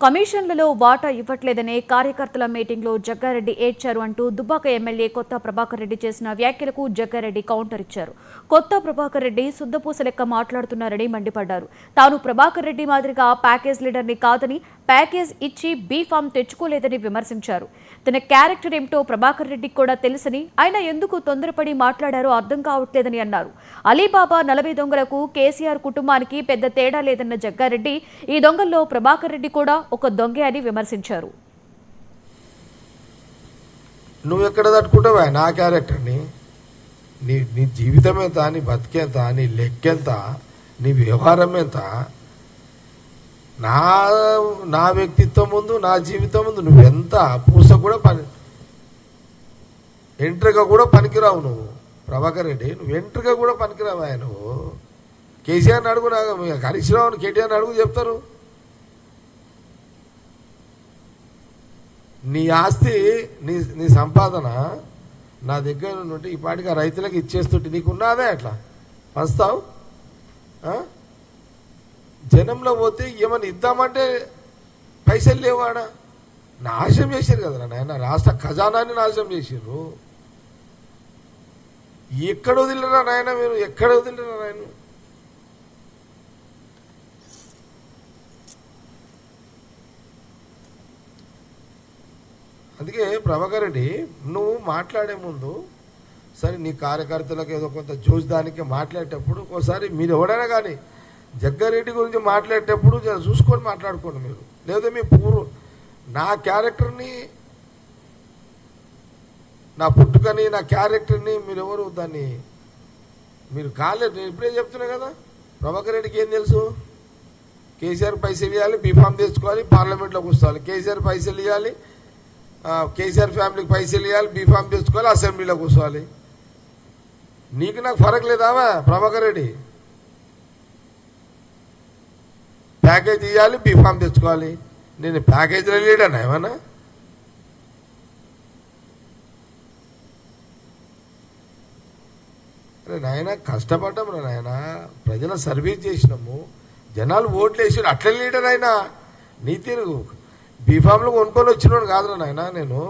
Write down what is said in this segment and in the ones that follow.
కమిషన్లలో వాటా ఇవ్వట్లేదనే కార్యకర్తల మీటింగ్లో జగ్గారెడ్డి ఏడ్చారు అంటూ దుబ్బాక ఎమ్మెల్యే కొత్త ప్రభాకర్ రెడ్డి చేసిన వ్యాఖ్యలకు జగ్గారెడ్డి కౌంటర్ ఇచ్చారు. కొత్త ప్రభాకర్ రెడ్డి శుద్ధపూస లెక్క మాట్లాడుతున్నారని మండిపడ్డారు. తాను ప్రభాకర్ రెడ్డి మాదిరిగా ప్యాకేజ్ లీడర్ని కాదని, ప్యాకేజ్ ఇచ్చి బీఫామ్ తెచ్చుకోలేదని విమర్శించారు. తన క్యారెక్టర్ ఏమిటో ప్రభాకర్ రెడ్డికి కూడా తెలుసని, ఆయన ఎందుకు తొందరపడి మాట్లాడారో అర్థం కావట్లేదని అన్నారు. అలీబాబా 40 దొంగలకు కేసీఆర్ కుటుంబానికి పెద్ద తేడా లేదన్న జగ్గారెడ్డి ఈ దొంగల్లో ప్రభాకర్ రెడ్డి కూడా ఒక దొంగే అని విమర్శించారు. నువ్వు ఎక్కడ తట్టుకుంటావా నా క్యారెక్టర్ని? నీ జీవితం ఎంత, నీ బతికెంత, నీ లెక్కెంత, నీ వ్యవహారం ఎంత? నా వ్యక్తిత్వం ముందు, నా జీవితం ముందు నువ్వెంత పూస కూడా ఎంట్రీగా కూడా పనికిరావు నువ్వు ప్రభాకర్ రెడ్డి. నువ్వు ఎంట్రీగా కూడా పనికిరావా నువ్వు? కేసీఆర్ని అడుగు, హరీష్ రావుని, కేటీఆర్ని అడుగు చెప్తారు. నీ ఆస్తి, నీ సంపాదన నా దగ్గర నుండి ఈ పాటికి రైతులకు ఇచ్చేస్తుంటే నీకున్నదే అట్లా పంచుతావు? జనంలో పోతే ఏమని ఇద్దామంటే పైసలు లేవాడ. నాశనం చేశారు కదా నాయన, రాష్ట్ర ఖజానాన్ని నాశనం చేసారు. ఎక్కడ వదిలిరా నాయన మీరు, ఎక్కడ వదిలిరా నాయన? అందుకే ప్రభాకర్ రెడ్డి, నువ్వు మాట్లాడే ముందు సరే నీ కార్యకర్తలకు ఏదో కొంత చూసడానికి మాట్లాడేటప్పుడు ఒకసారి మీరు ఎవడైనా కానీ జగ్గారెడ్డి గురించి మాట్లాడేటప్పుడు చూసుకొని మాట్లాడుకోండి మీరు. లేదా మీ నా క్యారెక్టర్ని, నా పుట్టుకని, నా క్యారెక్టర్ని మీరు ఎవరు దాన్ని మీరు కాలేదు. నేను ఇప్పుడే చెప్తున్నా కదా, ప్రభాకర్ రెడ్డికి ఏం తెలుసు? కేసీఆర్ పైసలు ఇవ్వాలి, బీఫామ్ తెచ్చుకోవాలి, పార్లమెంట్లో కూర్చోవాలి. కేసీఆర్ పైసలు ఇవ్వాలి, కేసీఆర్ ఫ్యామిలీకి పైసలు ఇవ్వాలి, బీఫామ్ తెచ్చుకోవాలి, అసెంబ్లీలో కూర్చోవాలి. నీకు నాకు ఫరక్ లేదావా ప్రభాకర్ రెడ్డి? ప్యాకేజ్ ఇవ్వాలి, బీఫామ్ తెచ్చుకోవాలి. నేను ప్యాకేజీలో లీడర్నా ఏమన్నా? అరే నాయన, కష్టపడ్డాం రా నాయన, ప్రజల సర్వీస్ చేసినాము, జనాలు ఓట్లు వేసారు, అట్లా లీడర్ అయినా నీ తిరుగు బీఫామ్లో కొనుక్కొని వచ్చినాడు కాదురా నాయన నేను.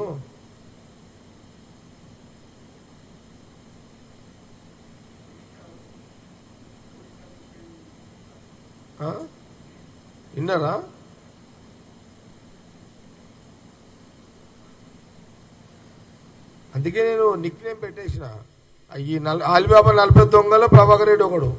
విన్నారా? అందుకే నేను నిక్ నేమ్ పెట్టేసిన, ఈ అలీబాబా 40 దొంగలో ప్రభాకర్ రెడ్డి ఒకడు.